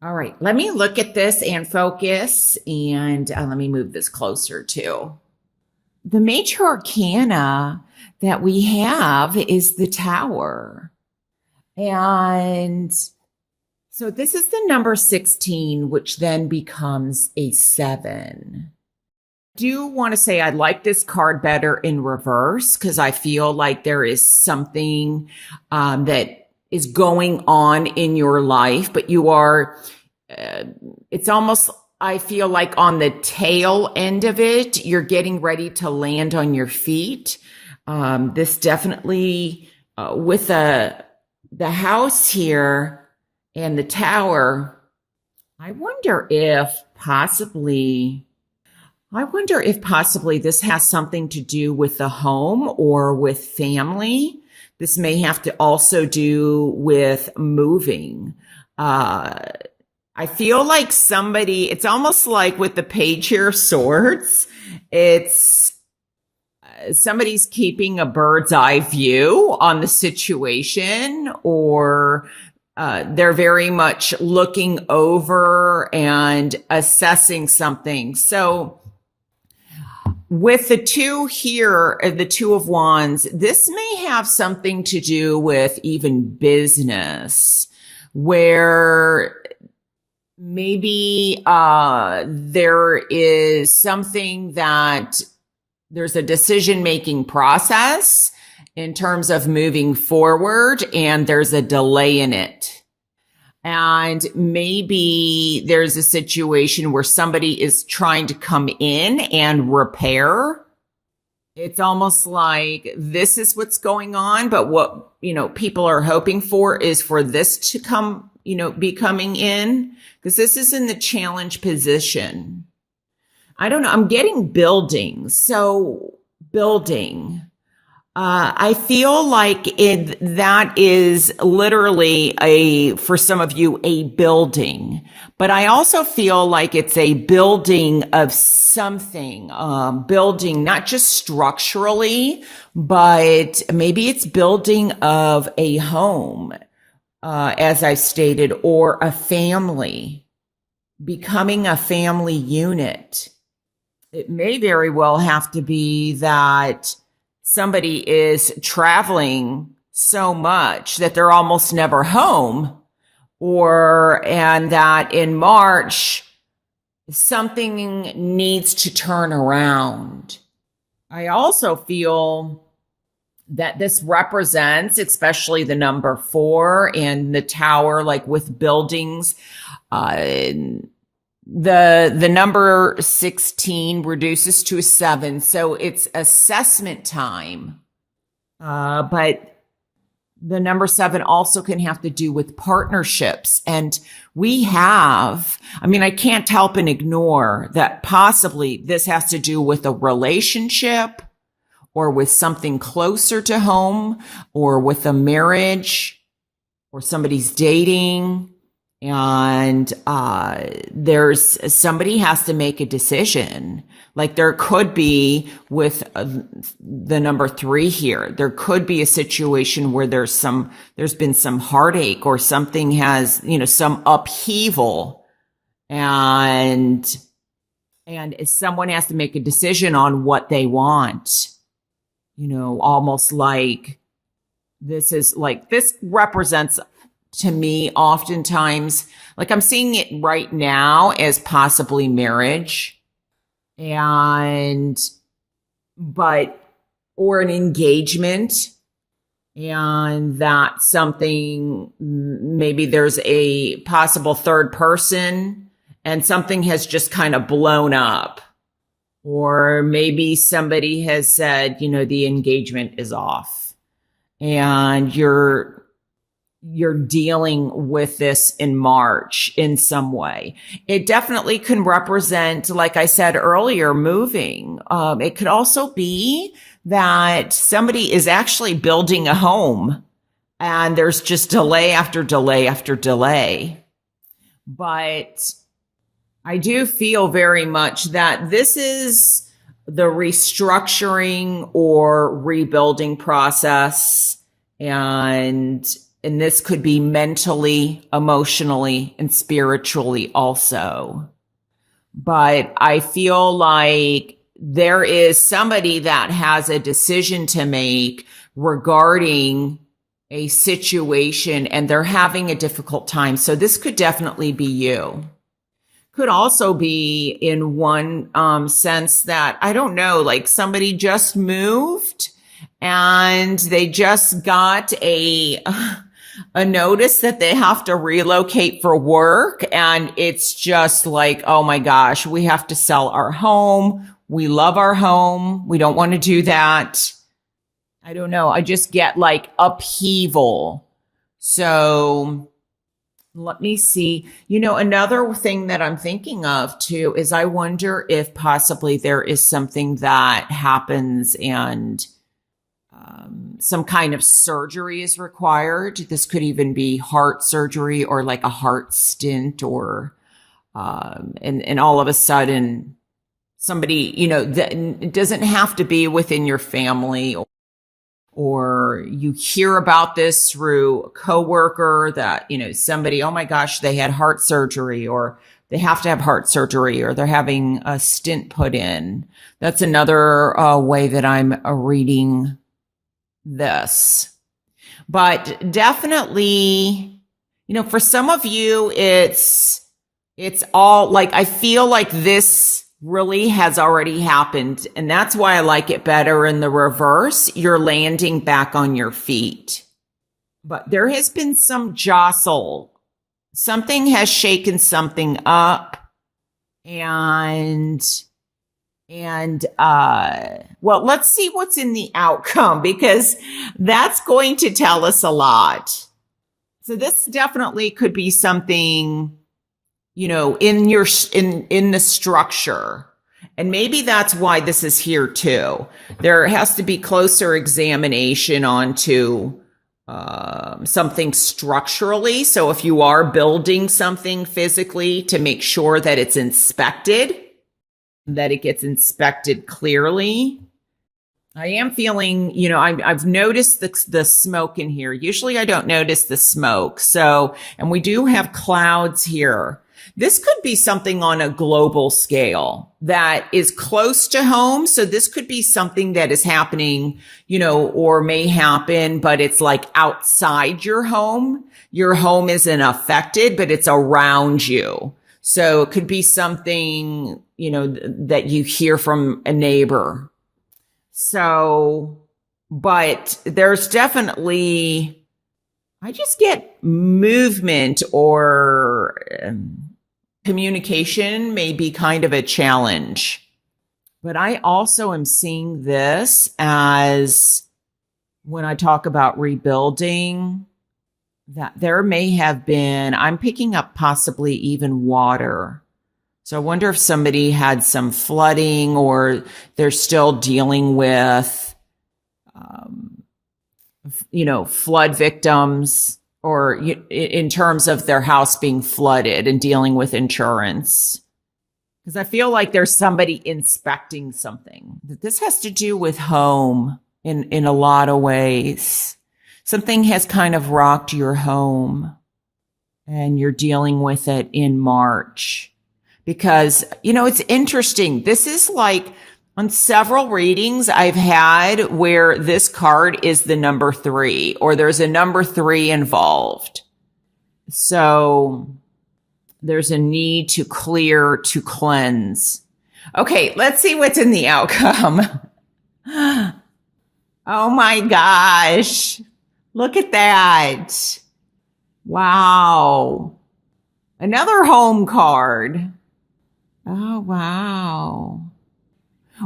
All right, let me look at this and focus, and let me move this closer too. The major arcana that we have is the Tower. And so this is the number 16, which then becomes a 7. Do want to say I like this card better in reverse because I feel like there is something that is going on in your life, but you are, it's almost, I feel like on the tail end of it, you're getting ready to land on your feet. This definitely, with the house here and the Tower, I wonder if possibly this has something to do with the home or with family. This may have to also do with moving. I feel like it's almost like with the Page here of Swords, it's somebody's keeping a bird's eye view on the situation, or they're very much looking over and assessing something. So with the two here, the Two of Wands, this may have something to do with even business, where maybe there is something that there's a decision-making process in terms of moving forward, and there's a delay in it. And maybe there's a situation where somebody is trying to come in and repair. It's almost like this is what's going on, but what, people are hoping for is for this to come, be coming in, because this is in the challenge position. I don't know. I'm getting building. So building. I feel like that is literally for some of you, a building, but I also feel like it's a building of something, building, not just structurally, but maybe it's building of a home, as I've stated, or a family, becoming a family unit. It may very well have to be that somebody is traveling so much that they're almost never home, and that in March, something needs to turn around. I also feel that this represents, especially the number 4 and the Tower, like with buildings, the number 16 reduces to a 7. So it's assessment time. But the number 7 also can have to do with partnerships. And I can't help and ignore that possibly this has to do with a relationship or with something closer to home or with a marriage or somebody's dating. And there's somebody has to make a decision. Like there could be with the number 3 here, there could be a situation where there's been some heartache or something has, some upheaval, and someone has to make a decision on what they want. Almost like this represents, to me, oftentimes, like I'm seeing it right now as possibly marriage or an engagement, and that something, maybe there's a possible third person and something has just kind of blown up, or maybe somebody has said, the engagement is off, and you're dealing with this in March in some way. It definitely can represent, like I said earlier, moving. It could also be that somebody is actually building a home and there's just delay after delay after delay. But I do feel very much that this is the restructuring or rebuilding process, and and this could be mentally, emotionally, and spiritually also. But I feel like there is somebody that has a decision to make regarding a situation and they're having a difficult time. So this could definitely be you. Could also be in one sense that, I don't know, like somebody just moved and they just got a notice that they have to relocate for work. And it's just like, oh my gosh, we have to sell our home. We love our home. We don't want to do that. I don't know. I just get like upheaval. So let me see. Another thing that I'm thinking of too is I wonder if possibly there is something that happens and some kind of surgery is required. This could even be heart surgery or like a heart stint or, and all of a sudden somebody, that it doesn't have to be within your family or you hear about this through a coworker that, somebody, oh my gosh, they had heart surgery or they have to have heart surgery or they're having a stent put in. That's another way that I'm reading this. But definitely, for some of you, it's all like, I feel like this really has already happened. And that's why I like it better in the reverse. You're landing back on your feet. But there has been some jostle. Something has shaken something up. Well, let's see what's in the outcome because that's going to tell us a lot. So this definitely could be something, in the structure. And maybe that's why this is here too. There has to be closer examination onto something structurally. So if you are building something physically, to make sure that it's inspected, that it gets inspected clearly. I am feeling, I've noticed the smoke in here. Usually I don't notice the smoke. So, and we do have clouds here. This could be something on a global scale that is close to home. So this could be something that is happening, or may happen, but it's like outside your home. Your home isn't affected, but it's around you. So it could be something, that you hear from a neighbor. So, but there's definitely, I just get movement or communication may be kind of a challenge. But I also am seeing this as when I talk about rebuilding, that there may have been, I'm picking up possibly even water. So I wonder if somebody had some flooding or they're still dealing with, flood victims or in terms of their house being flooded and dealing with insurance. Because I feel like there's somebody inspecting something. This has to do with home in a lot of ways. Something has kind of rocked your home and you're dealing with it in March. Because, it's interesting. This is like on several readings I've had where this card is the number 3 or there's a number 3 involved. So there's a need to clear, to cleanse. Okay, let's see what's in the outcome. Oh my gosh. Look at that. Wow. Another home card. Oh, wow.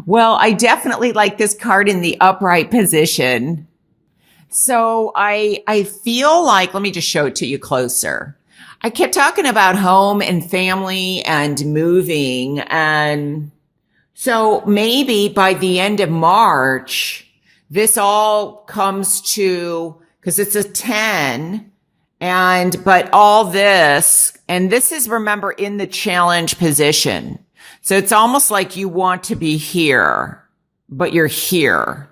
Well, I definitely like this card in the upright position. So I feel like, let me just show it to you closer. I kept talking about home and family and moving. And so maybe by the end of March, this all comes to, because it's a 10. But all this, and this is, remember, in the challenge position. So it's almost like you want to be here, but you're here.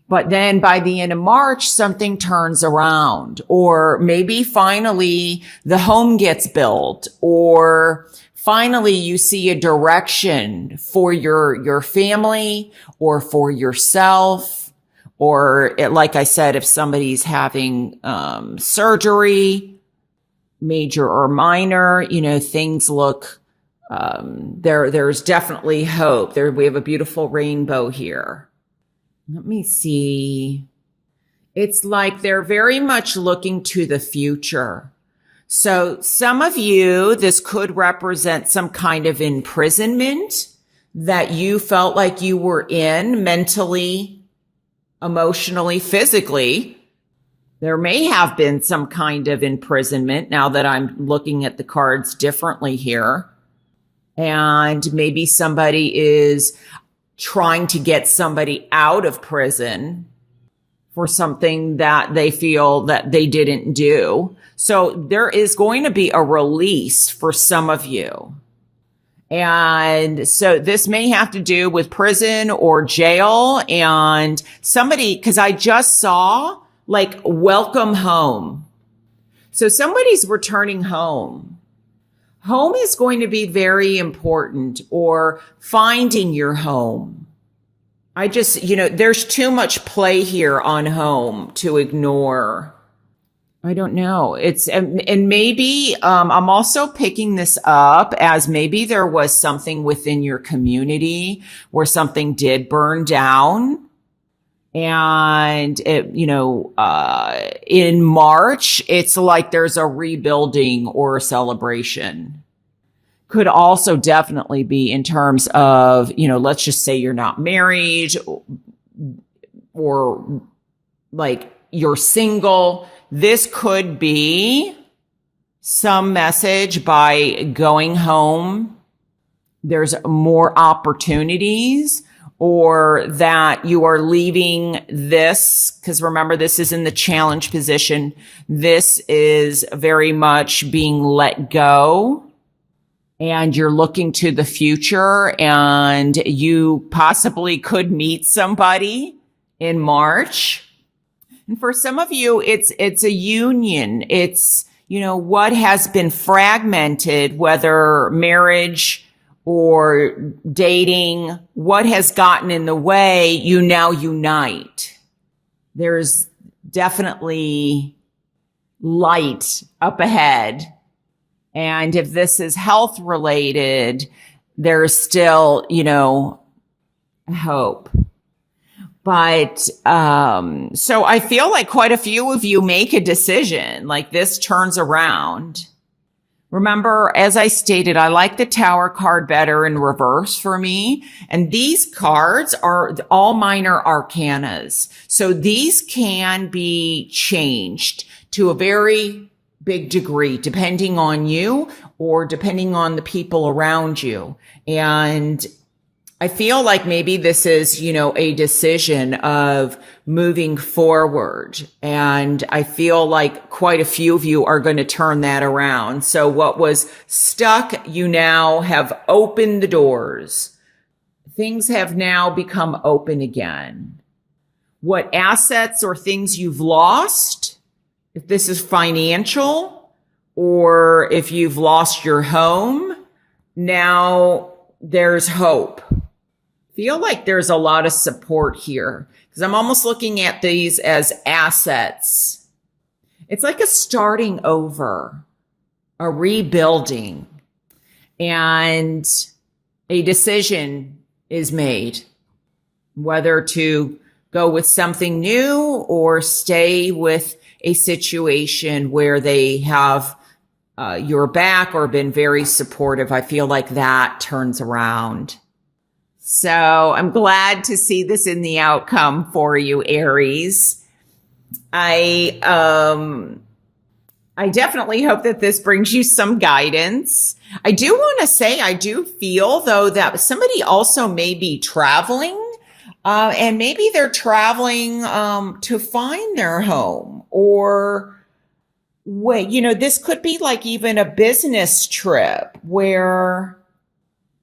But then by the end of March, something turns around, or maybe finally the home gets built, or finally you see a direction for your family or for yourself, or like I said, if somebody's having surgery, major or minor, things look, there's definitely hope. We have a beautiful rainbow here. Let me see. It's like they're very much looking to the future. So some of you, this could represent some kind of imprisonment that you felt like you were in mentally, emotionally, physically. There may have been some kind of imprisonment now that I'm looking at the cards differently here. And maybe somebody is trying to get somebody out of prison for something that they feel that they didn't do. So there is going to be a release for some of you. And so this may have to do with prison or jail, and somebody, because I just saw like welcome home. So somebody's returning home. Home is going to be very important, or finding your home. I just, there's too much play here on home to ignore. I don't know. And maybe, I'm also picking this up as maybe there was something within your community where something did burn down. And in March, it's like there's a rebuilding or a celebration. Could also definitely be in terms of, let's just say you're not married, or like you're single. This could be some message by going home. There's more opportunities, or that you are leaving this, because remember, this is in the challenge position. This is very much being let go, and you're looking to the future, and you possibly could meet somebody in March. And for some of you, it's a union. It's, what has been fragmented, whether marriage or dating, what has gotten in the way, you now unite. There's definitely light up ahead. And if this is health related, there's still, hope. But, so I feel like quite a few of you make a decision, like this turns around. Remember, as I stated, I like the Tower card better in reverse for me. And these cards are all minor arcanas. So these can be changed to a very big degree, depending on you or depending on the people around you. And I feel like maybe this is, a decision of moving forward. And I feel like quite a few of you are going to turn that around. So what was stuck, you now have opened the doors. Things have now become open again. What assets or things you've lost, if this is financial, or if you've lost your home, now there's hope. Feel like there's a lot of support here, because I'm almost looking at these as assets. It's like a starting over, a rebuilding, and a decision is made whether to go with something new or stay with a situation where they have your back or been very supportive. I feel like that turns around. So I'm glad to see this in the outcome for you, Aries. I definitely hope that this brings you some guidance. I do want to say, I do feel though that somebody also may be traveling, and maybe they're traveling to find their home, or wait, this could be like even a business trip where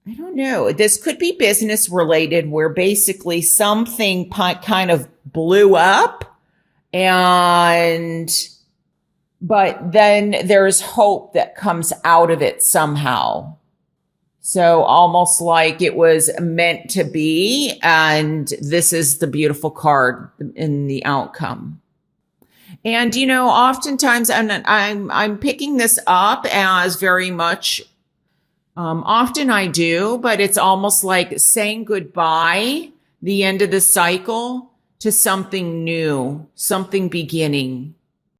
I don't know. This could be business related where basically something kind of blew up and but then there's hope that comes out of it somehow. So almost like it was meant to be, and this is the beautiful card in the outcome. And oftentimes, and I'm picking this up as very much. Often I do, but it's almost like saying goodbye, the end of the cycle, to something new, something beginning.